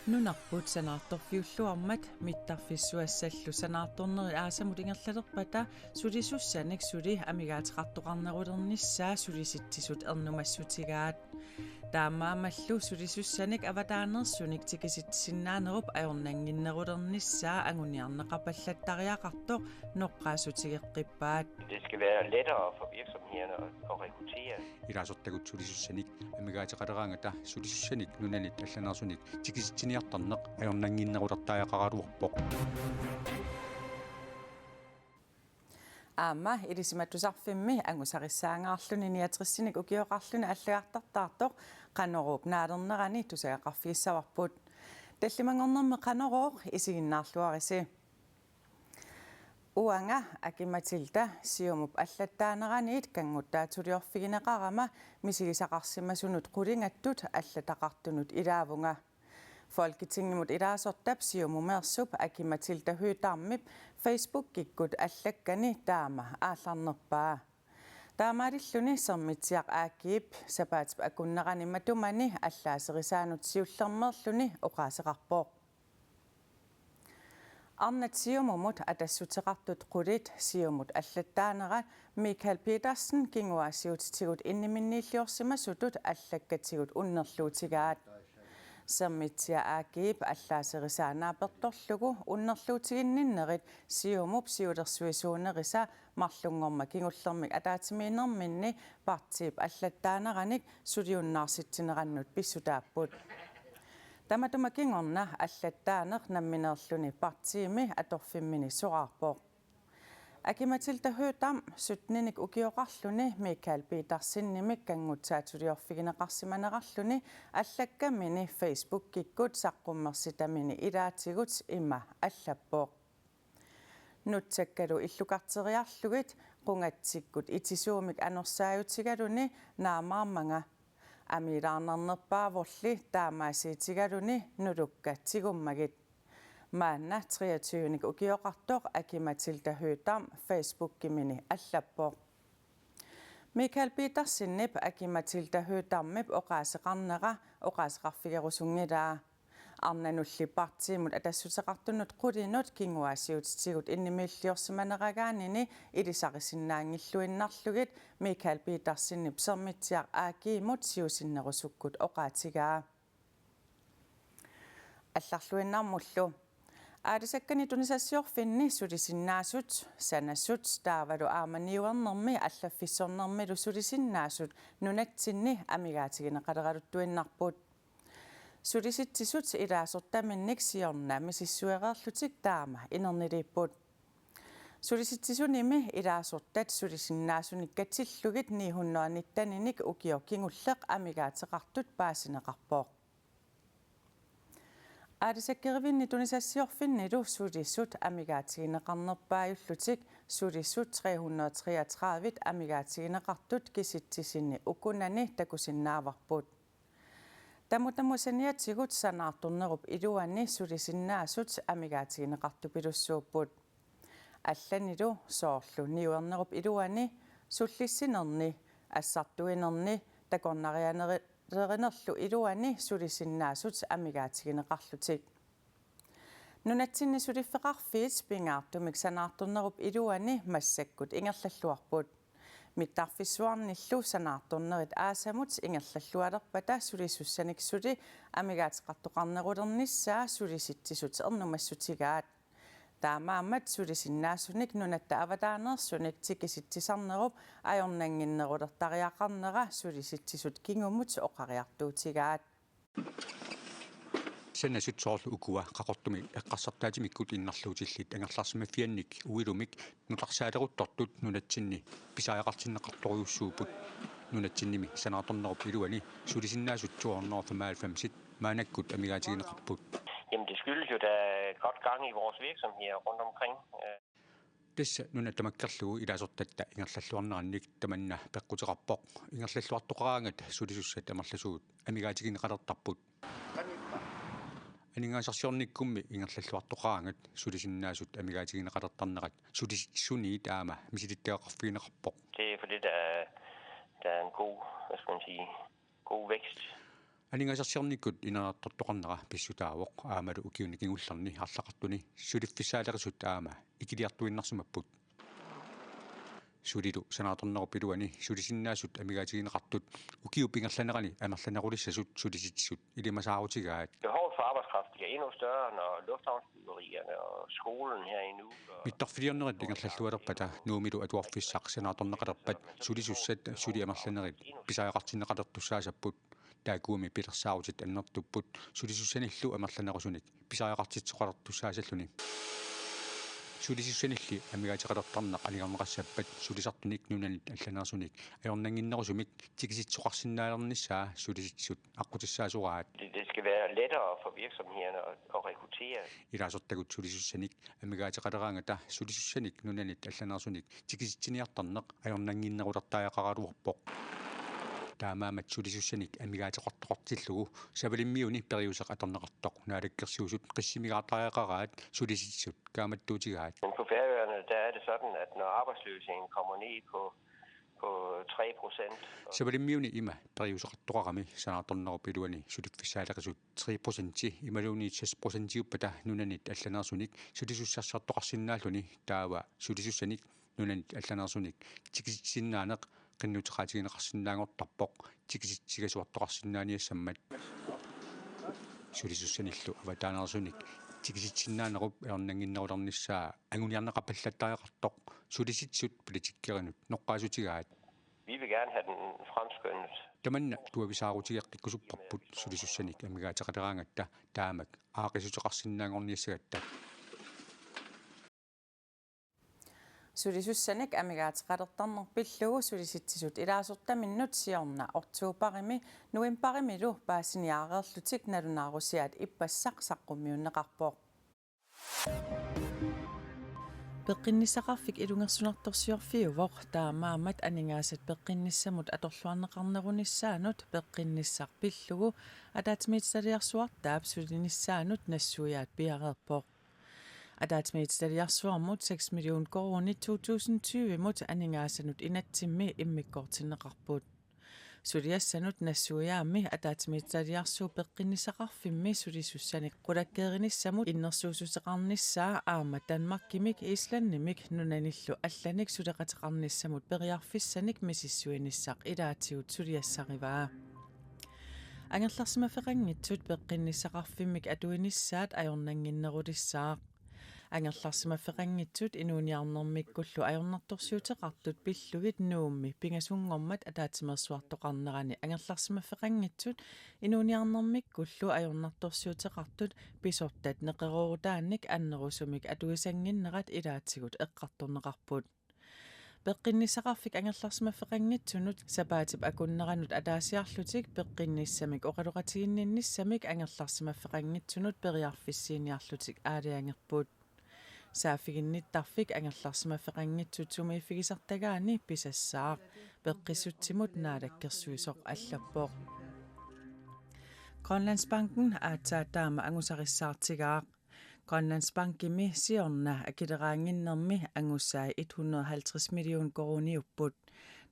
Nunarput sanaartorfiulluarmat mittarfissuassallu sanaartorneri aasamut ingerlalerpata sulisussanik suli amigaatiqartoqarnerulernissaa sulisittisut ernumassutigaat taamaamallu sulisussanik avataanersunik tikisittisinaanerup ajornanginnerulernissaa anguniarneqapallattariaqartoq noqqaasutigeqqippaat. Det skal være lettere for virksomhederne at rekruttere. Ilasortagut sulisussanik amigaatiqaleraangata sulisussanik nunanit allanersunik tikisitiniartarneq ajornanginnerulertaaqaqaluarpoq. Aama ilisimattusarfimmi angusaqissaangaarluni niatrissinik ukioqarluni аллагартартаартоq qaneruup naalernerani tusaqarfiissavarput tallimangornerme qaneruuq isiginnaarluarisi uanga akimatilta siumup allattaaneraniit kanguttaatuliorfigineqarama misigisaqarsimasunut qulingattut allataqartunut ilaavunga Folketinget ilaasortap siumumersup akimatilta hytarmip Facebook-kikkut allakkani taama aallarnerpaa taamaalilluni sermitsiaq aakiip sapaatip akunnerani matumani allaaserisaanuut siullermerluni oqaaseqarpoq Arnat siumumut atassuteqartut qulit siumut allattaanera Michael Petersen kinguaasiutitigut inniminniilliorsimasutut allakkatigut unnerluutigaat Sermitsia aakiip allaaserisaanerpertorlugu unnerluutiginninnerit siumup siulersuisuunerisa marlungorma kingullermik ataatimiinerminni partiip allattaaneranik suliunnaarsitsinerannut pissutaapput Tamatuma kingorna allattaaner nammineerluni partiimi atorfimmini soqarpoq Akimatilta hytam sutninik ukioqarluni Michael Petersinnimik kanguttaatuliorfigineqarsimanerarluni allakkamini Facebook-kikkut saqqummersitamini ilaatigut imma allappoq Nutsakkalu illukarteriarlugit qungatsikkut itisuumik anorsaajutigaluni naamaarmanga amilaarnernerpaavorli taamaasiitigaluni nulukkatsigummagit Maanna 23 ukioqartoq akimatilta hytam Facebook-kimini allappoq Michael Petersinnip akimatilta hytammip oqaaseqarnera oqaaseqarfigerusungilaa arnanulli partiimut atassuteqartunut qulinut kinguaasiutitigut innimiilliorsimaneragaanini ilisaqisinnaaangilluinnarlugit Michael Petersinnip sermitsiaq aakiimut siusinnerusukkut oqaatigaa алларлуиннармуллу аалисаккани тунисассиорфинни сулисиннаасут санассут таавалу ааманиуернэрми аллаффиссорнэрмилу сулисиннаасут нунатсинни амигаатигинеқалералуттуиннарпут сулиситсисут илаасортаминник сиорнаами сиссуереерлутик таама инернилиппут сулиситсисуними илаасортат сулисиннаасуниккатсиллугит 919-ник укиоркингуллеқ амигаатеқартут паасинеқарпоқ Aadisakkervinni tunisassiorfinnilu sulissut amigaatigineqarnerpaajullutik sulissut 333 amigaatigineqartut kisittisinni ukunani takusinnaavarput Tamutamusaniatigut sanaartornerup iluanni sulisinnaasut amigaatigineqartupilussuupput Allanilu soorlu niuernerup iluanni sullissinerni assartuinerni takornarianeri Lerinerlu iluani sulisinnaasut amigaatigineqarlutik Nunatsinni suliffeqarfiit pingaartumik sanaartornerup iluani massakkut ingerlalluarput mittarfissuarnillu sanaartornerit aasamut ingerlallualerpata sulisussanik suli amigaatiqartoqarnerulernissaa sulisittisut ernumassutigaat taamaamat sulisinnaasunik nunatta avataanersunik tikisittisarnerup ajornanginnerulertariaqarnera sulisittisut kingumut oqariartuutigaat Sanasut soorlu ukua qaqortumi eqqarsartaatimikkut innarluutillit angerlarsimafiannik uilumik nutarsaaleruttort nunatsinni pisaajaqartinneqartoriussuuput nunatsinnimi sanaartornerup iluani sulisinnaasut 295 maanakkut amigaatigineqarput Jamen det skyldes jo, der er godt gang i vores virksomheder rundt omkring. Tessa nunatamakkerlugu ilaasortatta ingerlalluarnerannik tamanna peqqutiqarpoq ingerlalluartoqaraangat sulisussat amarlasuut amigaatigineqalertarput aningaasarsiornikkummi ingerlalluartoqaraangat sulisinnaasut amigaatigineqalertarnerat sulisitsuni taama misilittaaqarfigineqarpoq Det er fordi der er en god, hvad skal man sige, god vækst Aningasarsiarnikkut inerartortoqarnera pissutaavoq aamalu ukiunikingullarni арлақартуни сулиффисаалерисут аама икилиартуиннарсумаппут сулилу санааторнерупилуани сулисиннаасут амигаатигинеқартут укиу пингерланерани амерланерулиссасут сулиситсут илимасаарутигаат Behovet for arbejdskraft bliver endnu større, når lufthavnsbyggerierne og skolen her i Nuuk. миттарфилиорнерит ингерллуалерпата нуумилу атуарфиссақ санааторнеқалерпат сулисуссат сули амерланерит писаақартиннеқалертуссаасаппут таакуumi пилерсаарутит аннертуппут сулисуссаниллу амерланерусуник писаақартитсоқалертуссаасаллуни сулисуссанилли амигаатеқалертарнеқ алигарнеқассаппат сулисартуник нунанит алланерсуник аёрнангиннерусумик тикиситсоқарсинаалерниссаа сулиситсут аққутиссаасураат Det skal være lettere for virksomhederne at rekruttere. илаасортагут сулисуссаник амигаатеқалераангата сулисуссаник нунанит алланерсуник тикиситсиниартарнеқ аёрнангиннерулертааяқаралуарпоқ таамаамат сулисуссаник амигаатеқортоқортиллугу савалиммиуни периусеқ аторнеқартоқ наалаккерсиусут қиссимигаартариақараат сулиситсут кааматтуутигаат Men på Færøerne, der er det sådan, at når arbejdsløsheden kommer ned på 3%, савалиммиуни има периусеқартоқарами санааторнерупилуани сулиффисаалерисут 3% ималуни 6%-иуппата нунанит алланерсуник сулисуссарсартоқарсинааллуни таава сулисуссаник нунанит алланерсуник тикиситсиннаанеқ qinnuutiqaatigineqarsinnaangortarpoq tikisitsigasuartoqarsinnaaniassammat sulisussаниллу аватаанерсуник тикиситсиннааnerup аернангиннеруlarnissaa anguniarneqapallattariaqartoq sulisitsut politikkerинut noqqaasutigaat vi vil gerne have den fremskyndet. tamanna tuavisaarutigеққиккусуппарпут sulisussаник амигаатеқалераангатта таамак аақисутеқарсиннаангорниассагатта Sulisussanik amigaatiqalertarnerpillugu sulisitsisut ilaasortaminut siorna ortuuparimi nuimparimilu paasiniaareerlutik nalunaarusiaat ippassaq saqqummiunneqarpoq peqqinnissaqarfik ilungersunartorsiorfiuvoq taamaamat aningaasat peqqinissamut atorluarneqarnerunissaanut peqqinnissarpillugu ataatimiitsaliarsuartaap sulinissaanut nassuiaat piareerpoq Adaatmiitsaliarsuarmut 6 million koroni 2020 mut aningaasanut inatsimmi immikkortinneqarput suliassanut nassuiaammi adaatmiitsaliarsuu peqqinnisaqarfimmi sulisussanik qulakkeerinissamut innersuususeqarnissaa aama Danmarkimik Islannimik nunanillu allanik suleqateqarnissamut periarfissanik misissuinissaq ilaatigut suliassarivaa angerlarsimafeqanngitsut peqqinnisaqarfimmik atuinissaat ajornanginnerulissaaq angerlarsimafeqanngitsut inuuniarnermikkullu ajornartorsiuteqartut pillugit nuummi pingasungormat ataatimersuartoqarnerani angerlarsimafeqanngitsut inuuniarnermikkullu ajornartorsiuteqartut pisortat neqerorutaannik annerusumik atuisanginnerat ilaatigut eqqartorneqarput peqqinnisaqarfik angerlarsimafeqanngitsunut sapaatip akunneranut ataasiarlutik peqqinnissamik oqaluqatiginninnissamik angerlarsimafeqanngitsunut periarfissiiniarlutik aaliangerput saafiginnittarfik angerlarsimafeqanngitsut sumiiffigisartagaani pisassaaq peqqissutsimut naalakkersuisoq allappoq Grønlandsbanken aataataama angusarissartigaaq Grønlandsbankimi siorna akileraanginnermi angussaai 150 million koroniupput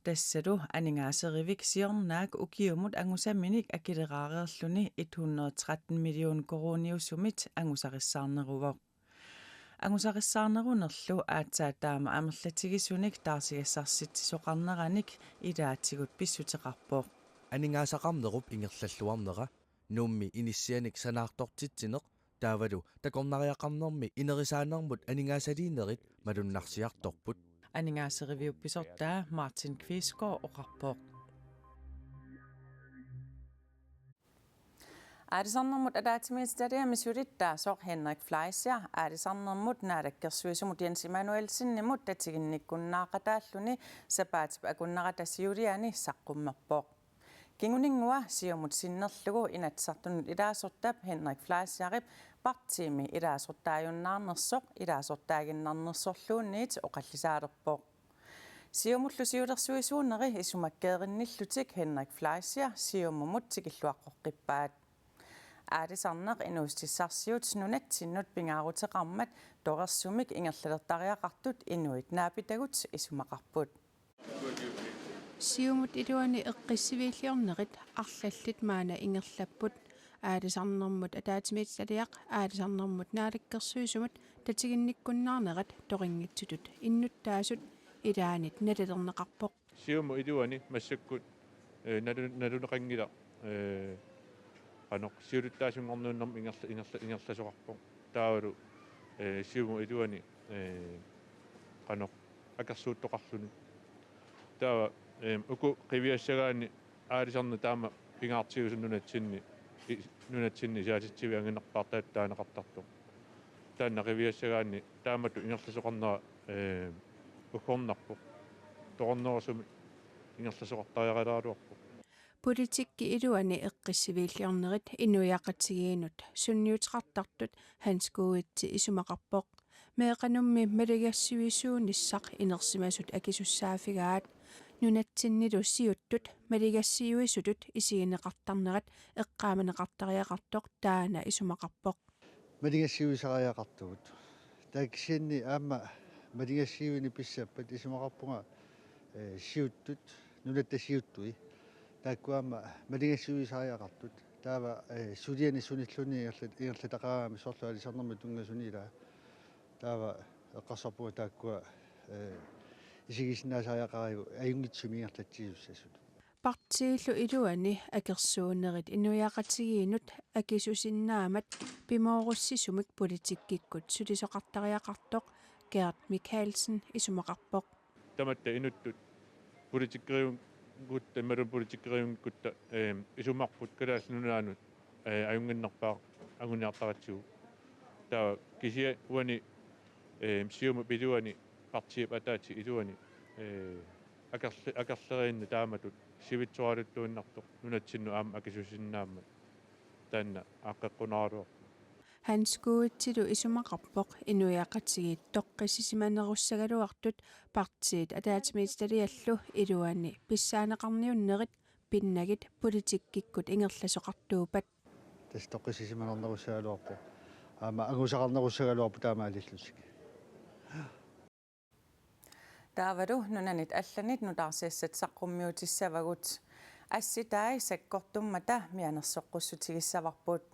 tassalu aningaaseriviq siornaak ukiumut angusaminik akileraarerluni 113 million koroniusumit angusarissаарneruvoq angusarissаарnerunerlu aataataama amerlatigisunik taarsigassarsitsisoqarneranik ilaatigut pissuteqarpoq aningaasaqarnerup ingerlalluarnera nuummi inissianik sanaartortitsineq taavalu takornariaqarnermi inerisaanermut aningaasaliinerit malunnarsiartorput aningaaseriviuppisortaa Martin Kvistgaard oqarpoq Aadisarnermut adaatimiitsaliami sulittaasoq Henrik Fleischer aadisarnermut naalakkersuisumut Jens Emanuelsinnimut tatiginnikkunnaaqataalluni sapaatip akunneratasiuliani saqqummerpoq Kinguningua siumut sinnerlugu inatsartunut ilaasortap Henrik Fleischerip partiimi ilaasortaajunnaarnersoq ilaasortaaginnarnersorluunniit oqallisaalerpoq siumullu siulersuisuuneri isumakkeerinnillutik Henrik Fleischer siumumut tikilluaqqoqqippaat aadisarneq inuustissarsiut nunatsinnut pingaaruteqarmat toqersumik ingerlalertariaqartut inuit naapitagut isumaqarput siumut iluani eqqissivillornerit arlallit maana ingerlapput aalisarnermut ataatimiitsaliaq aalisarnermut naalikkersuisumut tatiginnikkunnaarnerat toqinngitsutut innuttaasut ilaanit nalalerneqarpoq siumu iluani massakkut naluneqangila qanoq siuluttaasungornuunnerm ingerlasoqarpoq taavalu siumu iluani qanoq akassuuttoqarluni taava uku qiviassagaani aalisarna taama pingaartigusununatsinni saasitsivi anginerpaartaat taanaqartartuq taanna qiviassagaani taamatu ingerlasoqarnera уккорнарпоq тоqornerusumut ingerlasoqartariaqalaaluarpoq politikki iluani eqqissivillornerit inuiaqatigiinut sunniutiqartartut hanskuuitsi isumaqarpoq meeqanummi maligassiuisuunissaq inersimasut akisussaafigaat nunatsinnilu siuttut maligassiuisutut isigineqartarnerat eqqaamaneqartariaqartoq taana isumaqarpoq maligassiuisariaqartugut taakisianni aamma maligassiuini pissappat isumaqarpunga siuttut nunattasiuttui taakkuaamma maligassiuisariaqartut taava suliani sunilluni ingerlataqaami sorlualisarnermi tungasunila taava eqqarsarpunga taakkua isigisnaasariaqarigu ajungitsumi ingerlatsiussasut partiillu iluani akersuunerit inuiaqatigiinut akisusinnaamat pimoorussisumik politikkikkut sulisoqartariaqartoq Gert Mikkelsen isumaqarpoq tamatta inuttut politikkerium gutta marun politikkerium gutta isumarput kalaas nunaanut ajunginnerpaa anguniartaratsigu taa kisia uani siumu piluani partiip ataati iluani akerleriinna taamatut sivitsualuttuunnartoq nunatsinnu aama akisusinnaamma taanna aaqqeqqunaraluar hanskuutsilu isumaqarpoq inuiaqatigiit toqqisisimanerussagaluartut partiit ataatimiitaliallu iluani pissaaneqarniunnerit pinnagit politikkikkut ingerlasoqartuupat tas toqqisisimanernerussagaluarpoq aama angusaqarnerussagaluarpu taamaalillusik taavalu nunanit allanit nutaarsiassat saqqummiutissavagut assitai sakkortummata mianersoqqussutigissavarbut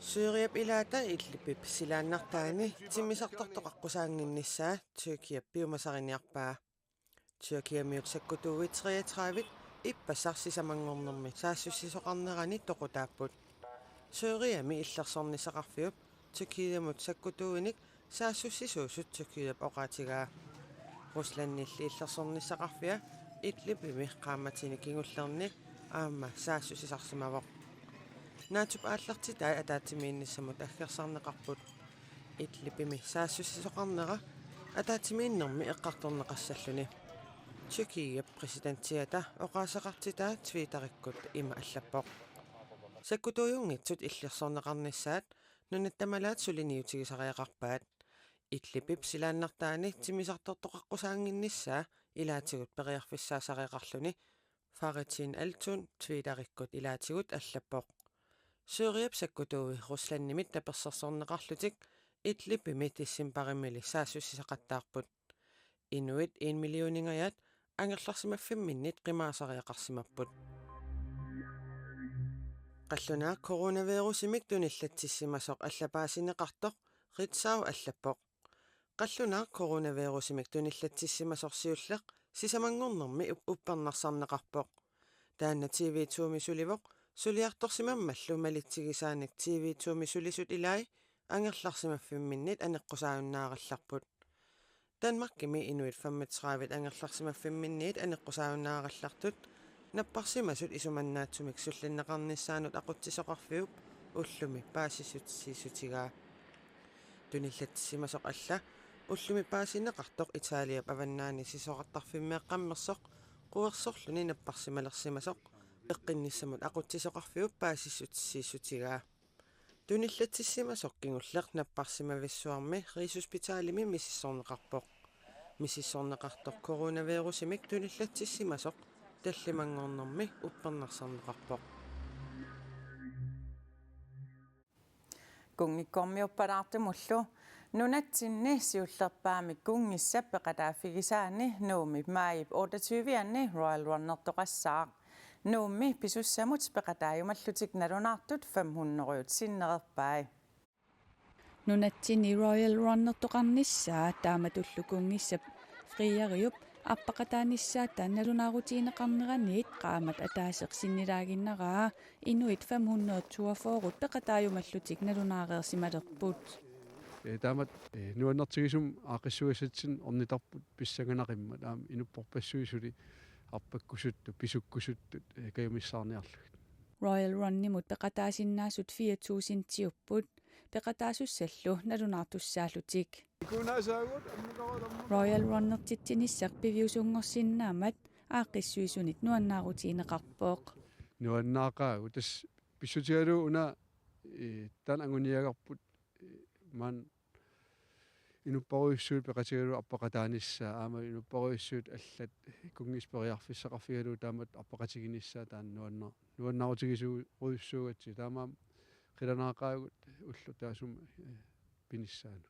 Syyriap ilaata illipip silaannartaani timisartortoqaqqusaanginnissaa Tyrkiap piumasariniarpaa Tyrkiamiut sakkutuuvitriatravit ippassarsisamangornermi saassussisoqarnerani toqutaapput Syyriami illersornissaqarfiup Tyrkiamut sakkutuuinik saassussisuusut Tyrkiap oqaatigaa Ruslanilli illersornissaqarfia illipimi qaammatini kingullerni aamma saassussisarsimavoq naatup aallartitai ataatimiinnissamut aggersarneqarput illipimi saassussisoqarnera ataatimiinnermi eqqartorneqassalluni Tyrkiap presidenttiata oqaasaqartitaa Twitterikkut ima allappoq sakkutuujungitsut illersorneqarnissaat nunattamalaat suliniutigisariaqarpaat illipip silaannartaani timisartortoqaqqusaanginnissaa ilaatigut periarfissaasariaqarluni Faritin Altun Twitterikkut ilaatigut allappoq Syyriap sakkutuuvi Ruslannimit tapersersorneqarlutik illipimi tissimparimili saassussisaqattaarput Inuit 1 millioningajat angerlarsimaffimminnit qimaasariaqarsimapput qallunaa coronavirusimik tunillatsissimasoq allapaasinneqartoq ritsau allappoq qallunaa coronavirusimik tunillatsissimasorsiulleq sisamangornermi uppernarsarneqarpoq taanna TV2mi sulivoq suliartorsimammallu malitsigisaanik TV2mi sulisut ilai angerlarsimaffimminnit aneqqusaaunnaarallarput Danmarkimi Inuit 35 angerlarsimaffimminnit aneqqusaaunnaarallartut napparsimasut isumannaatsumik sullinneqarnissaanut aqutsisoqarfiup ullumi paasissutigaa tunillatsissimasoq alla ullumi paasinneqartoq Italiap avannaani sisoqartarfimmeeqqammersoq quersorluni napparsimalersimasoq eqqinnissamut aqutsisoqarfiup paasissutigaa tunillatsissimasoq kingulleq napparsimavissuarmi riisuspitaalimi misissorneqarpoq misissorneqartoq coronavirusimik tunillatsissimasoq tallimangornermi uppernarsarneqarpoq kungikkormiuppalaartumullu Nunatsinni siullerpaamik kungissappeqataafigisaani nuumi maayip 28-anni Royal Runnertoqassaaq. Nuumi pisussamut peqataajumallutik nalunartut 500 sinnererpai. Nunatsini Royal Runnertoqarnissaa taamatullukunngissap friariup appaqataanissaattaan nalunarutiineqarneraniit qaamat ataaseqsinnilaaginnaraa inuit 542 peqataajumallutik nalunaareersimalerput. Taamat nuannertigisum aaqissuisatsin ornitarput pissanganaqimmat aam inupporpassuisuli arpakkusuttu pisukkusuttut kayumissaarniarlugut. Royal Runnimut peqataasinnaasut 4,000 tiupput peqataasusallu nalunartussaallutik. Royal Runnertitsinissaq piviusungorsinnaamat aaqissuisunit nuannaarutiineqarpooq. Nuannaaqaagu tas pissutigalu una tan anguniagarput man inupparuissuut peqatigalu arpaqataanissaa aama inupparuissuut allat kungisperiarfissaqarfigalu taamat arpaqatiginissaa taan nuannarutigisuu taamaam qilanaaqaagut ullu taasum pinissaanu.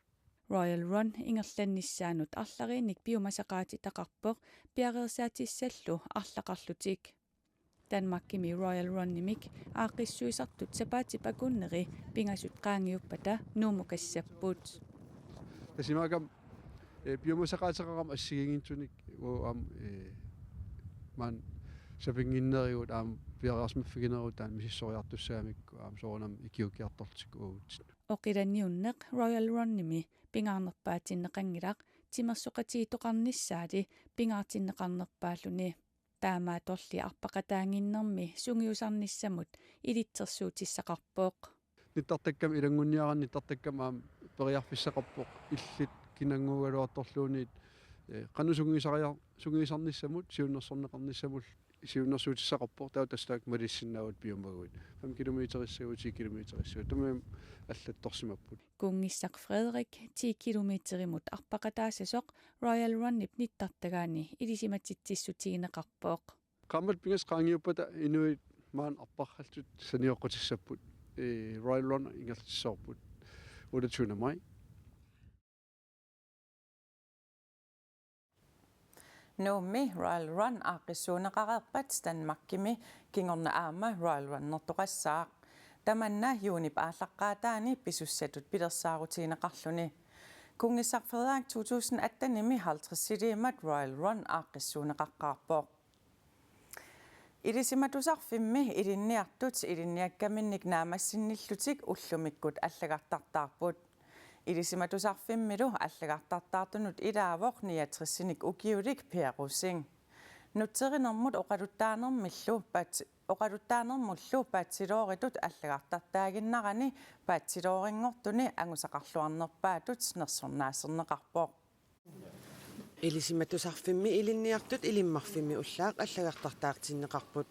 Royal Run ingerlannissaanut arlariinnik piumasaqaatitaqarpoq piareersaatисsallu арлақарлутик. Danmarkimi Royal Runnimik aaqissuisartut sapaatipakunneri pingasut qaangiuppata nuumukassapпут. Tasimaakam piumasaqaataqaqam assigingintunik am man sapinginnerigut aam piareersmaffiginerutaan misissoriartussaamikku aam soornam ikiukiartortik uut. Oqilanniunneq Royal Runnimi pingaarnerpaatinneqangilaq timersoqatiitoqarnissaali pingaartinneqarnerpaalluni. Taamaatorli arpaqataanginnermi sungiusarnissamut ilitsersuutissaqarpooq. Nittartakkam ilangunniaran nittartakkam aam periarfissaqarpoq illit kinanguugaluartorluuniit qanusungiisarnissamut siunnersorneqarnissamul siunnersuutissaqarpoq tautastaak malissinnaavut piumaguit 5 kilometerissagut 10 kilometerissagut tumam аллатторсимаппут Kungissaq Frederik 10 kilometerimut arpaqataasasoq Royal Runnip nittartagaani ilisimatitsissutigineqarpooq. qaamat pingas qaangiuppata inuit maan arparraltut sanioqqutissapпут Royal Run ingertissoorput 28. maj. Nuumi Royal Run aaqissuuneqarerpat Danmarkimi kingorna aama Royal Runnertoqassaaq. Tamanna juunip aallaqqaataani pisussatut pilersaarutiineqarluni. Kungissaq Frederik 2018 50-siliimat Royal Run aaqissuuneqaqqaarpooq. Ilisimatusarfimmi ilinniartut ilinniakkaminnik naamassinnillutik ullumikkut allagartartaarput. Ilisimatusarfimmilu allagartartaartunut ilaavoq 69 ukiulik Perusing. Nutserinermut oqaluttaanermullu paatsilooritut allagartartaaginnarani paatsilooringortuni angusaqarluarnerpaatut nersornaaserneqarpooq. Ilisimatusarfimmi ilinniartut ilimmarfimmi ullaaq allagartartaartinneqarput.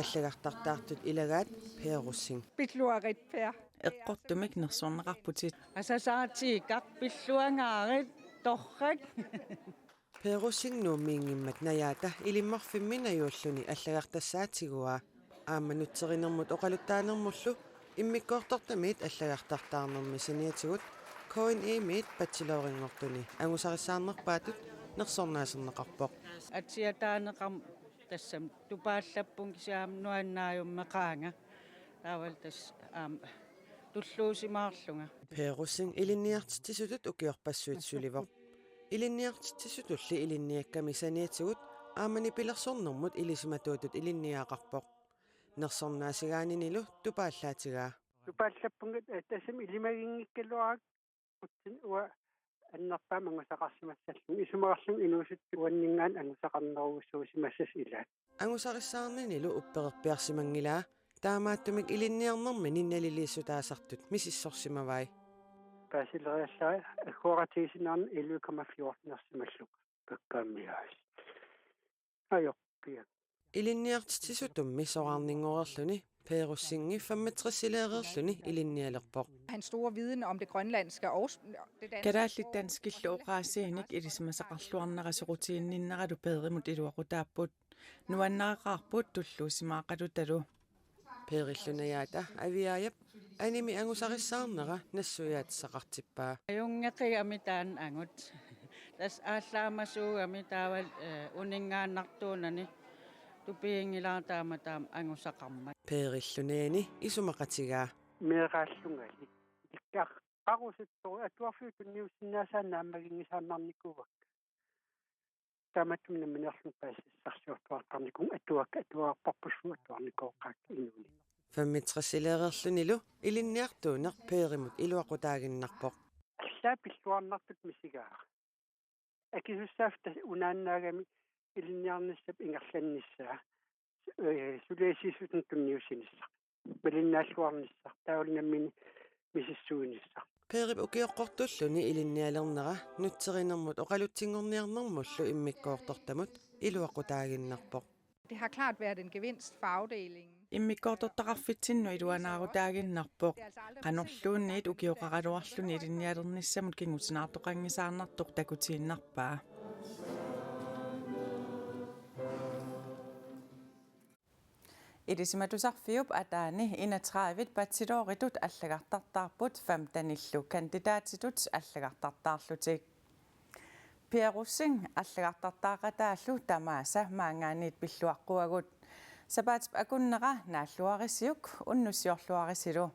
Allagartartaartut ilagaat Perusing. Pilluarit per. Eqqortumik nersorneqarputit. Asasaatigaq pilluangaarit torrak. Perusing nuummiingimmat nayaata ilimmarfimmi najuulluni allagartassaatiguaa aammanutserinermut oqaluttaanermullu immikkoortortamiit allagartartaarnermi saniatigut KNE-miit patsilooringortuni angusarissаарnerpaatut nersornaaserneqarpoq. Atsiataaneqam tassam tupaallappungi siam nuannaajummeqaanga. Taawal tas tulluusimaarlunga. Perusing ilinniartitsisutut ukiorpassuit sulivoq. Ilinniartitsisutulli ilinniakkami saniatigut aamani pilersornermut ilisimatuutut ilinniaaqarpoq. Nersornaasigaaninilu tupaallaatigaa. Tupaallappungat tassam ilimagingikkaluarak utsin ua annerpaam angusaqarsimassallun isumarallun inuusut uanningaan angusaqarneruussuusimassas ilaat. Angusarissаарninilu uppererpiarsimangilaa taamaattumik ilinniarnermi ninnaliliissutaasartut misissorsimavai. Pääsileriallaa akkuaratiisinaan 11,14 nersimalluk kakkaammiaas. Ajoppia. Ilinniartitsisutummi soraarninngorerluni Perussingi 65-sileererluni ilinnialerpoq. Hans store viden om det grønlandske og det danske. Kadaallit danskillu oqaasiinik ilisimasaqarluarnerasurutiinninneralu peerimut iluaqutaaput nuannaqaqarput tulluusimaaqalutalu. Peerillunayaata aviaajap Animi angusarissаарnera nassuyaatsaqartippaa. Ajungeqigami taan angut. Tas ааllaamasuugami taawal uningaannartuunani tupiingilaataama taam angusaqarmat. Peerilluniani isumaqatigaa. meeqaallungali qaqqaqusuttoru atuarfiutunniussinnaasaaнааммагингисааннарникуувак таматумна минерлун паассарсиортуартарникун atuaqarparpussuутуарникооққаак инуни 35-силеерерлуниlu илинниартуунеқ пееримут илуақутаагиннарпоқ. аллаа пиллуарнартут мисигаа акисуссаафта унааннаагами илинниарниссап ингерланниссаа сулеисисутун тунниуссинисса малиннааллуарнисса таулинаммини мисиссуинисса Peerip ukiоққортуллуни илинниалернера нутсеринермут оқалутсингорниарнэрмуллу иммиккоорторtamut илуақутаагиннарпоқ. Det har klart været en gevinst for afdelingen. Immikkortortaqarfitsinnu iluanaaruutaaginnarpoq qanorluunniit ukioqaraluarluni ilinnialernissamut kingutinaartoqangisaarnartoq takutiinnarpaa. Idisimatusarfiup ataani 31 patsilooritut allagartartaarput 5 tanillu kandidaatitut allagartartaarlutik. Pierussing allagartartaaqataallu tamaasa maangaaniit pilluaqquagut. Sapaatip akunnera naalluarisiuk unnussiorluarisilu.